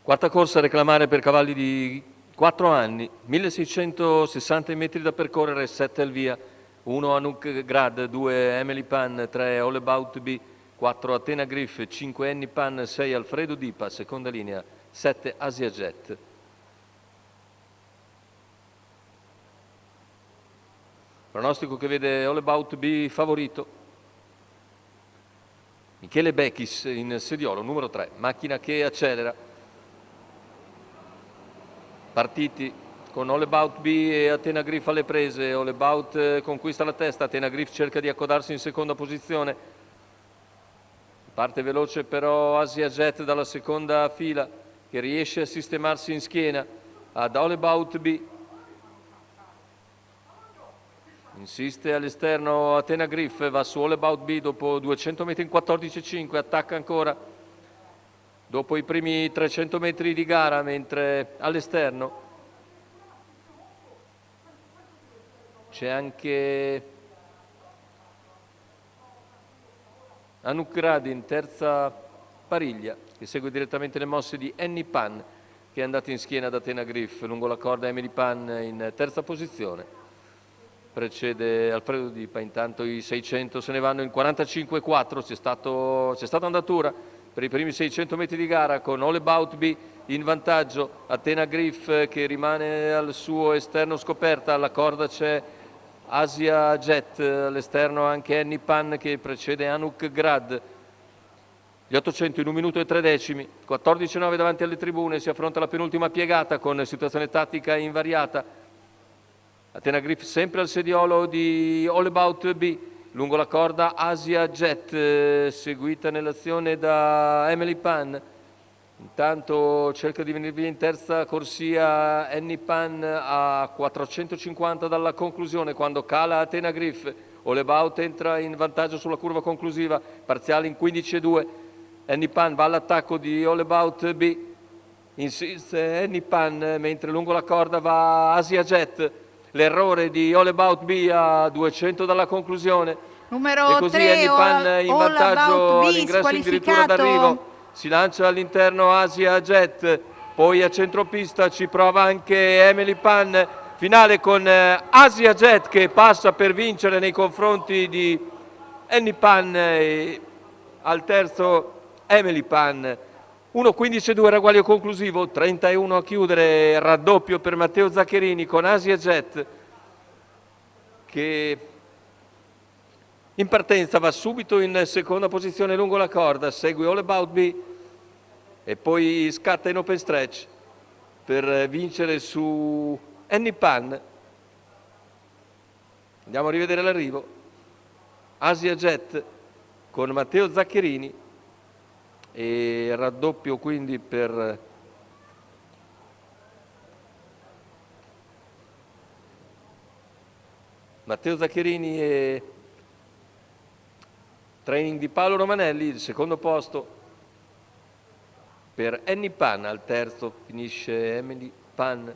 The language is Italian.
Quarta corsa a reclamare per cavalli di 4 anni, 1660 metri da percorrere, 7 al via, 1 Anouk Grad, 2 Emily Pan, 3 All About B, 4 Athena Griff, 5 Annie Pan, 6 Alfredo Dipa, seconda linea, 7 Asia Jet. Pronostico che vede All About B favorito. Michele Bechis in sediolo, numero 3, macchina che accelera. Partiti con All About B e Athena Griff alle prese. All About conquista la testa, Athena Griff cerca di accodarsi in seconda posizione. Parte veloce però Asia Jet dalla seconda fila, che riesce a sistemarsi in schiena ad All About B. Insiste all'esterno Athena Griff, va su All About B dopo 200 metri in 14,5, attacca ancora dopo i primi 300 metri di gara, mentre all'esterno c'è anche Anouk Grad in terza pariglia, che segue direttamente le mosse di Annie Pan, che è andata in schiena ad Athena Griff. Lungo la corda Emily Pan in terza posizione. Precede Alfredo Dipa, intanto i 600 se ne vanno in 45,4, c'è stata andatura per i primi 600 metri di gara con All About B in vantaggio, Athena Griff che rimane al suo esterno scoperta, alla corda c'è Asia Jet, all'esterno anche Annie Pan che precede Anouk Grad. Gli 800 in 1 minuto e 3 decimi, 14,9 davanti alle tribune, si affronta la penultima piegata con situazione tattica invariata. Athena Griff sempre al sediolo di All About B, lungo la corda Asia Jet, seguita nell'azione da Emily Pan. Intanto cerca di venire via in terza corsia Annie Pan a 450 dalla conclusione, quando cala Athena Griff. All About entra in vantaggio sulla curva conclusiva, parziale in 15,2. Annie Pan va all'attacco di All About B, insiste Annie Pan, mentre lungo la corda va Asia Jet. L'errore di All About B a 200 dalla conclusione. Numero e così 3, Annie Pan in vantaggio all'ingresso addirittura d'arrivo. Si lancia all'interno Asia Jet, poi a centropista ci prova anche Emily Pan. Finale con Asia Jet che passa per vincere nei confronti di Annie Pan e al terzo Emily Pan. 1,15,2 ragguaglio conclusivo, 31 a chiudere, raddoppio per Matteo Zaccherini con Asia Jet che in partenza va subito in seconda posizione lungo la corda, segue All About B e poi scatta in open stretch per vincere su Annie Pan. Andiamo a rivedere l'arrivo. Asia Jet con Matteo Zaccherini e raddoppio quindi per Matteo Zaccherini e training di Paolo Romanelli. Il secondo posto per Annie Pan, al terzo finisce Emily Pan